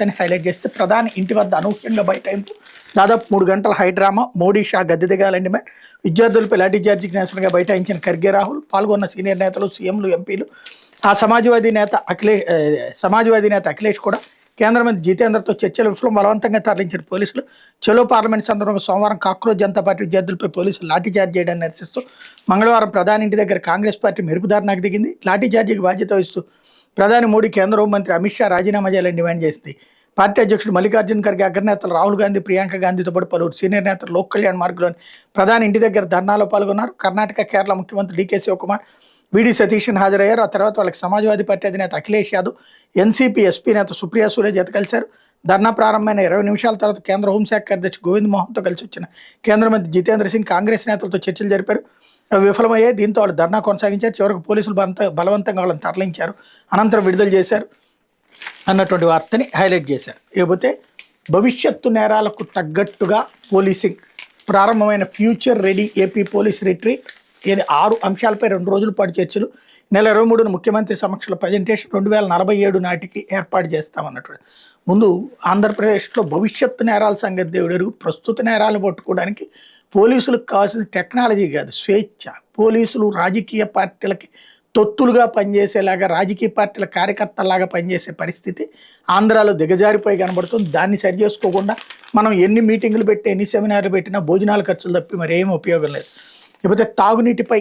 వార్తని హైలైట్ చేస్తే ప్రధాని ఇంటి వద్ద అనూహ్యంగా బైఠాయింపు దాదాపు 3 గంటల హైడ్రామా మోడీ షా గద్దె దిగాలని డిమాండ్ విద్యార్థులపై లాఠీ చార్జీకి నిరసనగా బైఠాయించిన ఖర్గే రాహుల్ పాల్గొన్న సీనియర్ నేతలు సీఎంలు ఎంపీలు సమాజ్వాదీ నేత అఖిలేష్ కూడా కేంద్ర మంత్రి జితేంద్రతో చర్చల విఫలం బలవంతంగా తరలించిన పోలీసులు చలో పార్లమెంట్ సందర్భంగా సోమవారం కాక్రోజ్ జనతా పార్టీ విద్యార్థులపై పోలీసులు లాఠీచార్జ్ చేయడాన్ని నిరసిస్తూ మంగళవారం ప్రధాని ఇంటి దగ్గర కాంగ్రెస్ పార్టీ మెరుపుదారులకు దిగింది. లాఠీచార్జీకి బాధ్యత వహిస్తూ ప్రధాని మోడీ కేంద్ర హోంమంత్రి అమిత్ షా రాజీనామా చేయాలని డిమాండ్ చేసింది. పార్టీ అధ్యక్షుడు మల్లికార్జున ఖర్గే అగ్రనేతలు రాహుల్ గాంధీ ప్రియాంక గాంధీతో పాటు పలువురు సీనియర్ నేతలు లోక్ కళ్యాణ్ మార్గ్లోని ప్రధాని ఇంటి దగ్గర ధర్నాలో పాల్గొన్నారు. కర్ణాటక కేరళ ముఖ్యమంత్రి డీకే శివకుమార్ వీడి సతీష్ని హాజరయ్యారు. ఆ తర్వాత వాళ్ళకి సమాజ్వాదీ పార్టీ అధినేత అఖిలేష్ యాదవ్ ఎన్సీపీ ఎస్పీ నేత సుప్రియా సూలే జత కలిశారు. ధర్నా ప్రారంభమైన 20 నిమిషాల తర్వాత కేంద్ర హోంశాఖ కార్యదర్శి గోవింద్ మోహన్తో కలిసి వచ్చిన కేంద్ర మంత్రి జితేంద్ర సింగ్ కాంగ్రెస్ నేతలతో చర్చలు జరిపారు. విఫలమయ్యాయి. దీంతో వాళ్ళు ధర్నా కొనసాగించారు. చివరికి పోలీసులు బలవంతంగా వాళ్ళని తరలించారు. అనంతరం విడుదల చేశారు అన్నటువంటి వార్తని హైలైట్ చేశారు. ఇకపోతే భవిష్యత్తు నేరాలకు తగ్గట్టుగా పోలీసింగ్ ప్రారంభమైన future ready AP police retreat 6 అంశాలపై 2 రోజుల పాటు చర్చలు. నెల 23న ముఖ్యమంత్రి సమక్షంలో ప్రజెంటేషన్ 2047 నాటికి ఏర్పాటు చేస్తామన్నటువంటి. ముందు ఆంధ్రప్రదేశ్లో భవిష్యత్తు నేరాల సంగతి దేవుడు ప్రస్తుత నేరాలు పట్టుకోవడానికి పోలీసులకు కావాల్సిన టెక్నాలజీ కాదు, స్వేచ్ఛ. పోలీసులు రాజకీయ పార్టీలకి తొత్తులుగా పనిచేసేలాగా రాజకీయ పార్టీల కార్యకర్తలాగా పనిచేసే పరిస్థితి ఆంధ్రాలో దిగజారిపోయి కనబడుతుంది. దాన్ని సరి చేసుకోకుండా మనం ఎన్ని మీటింగులు పెట్టి ఎన్ని సెమినార్లు పెట్టినా భోజనాల ఖర్చులు తప్పి మరి ఏం ఉపయోగం లేదు. లేకపోతే తాగునీటిపై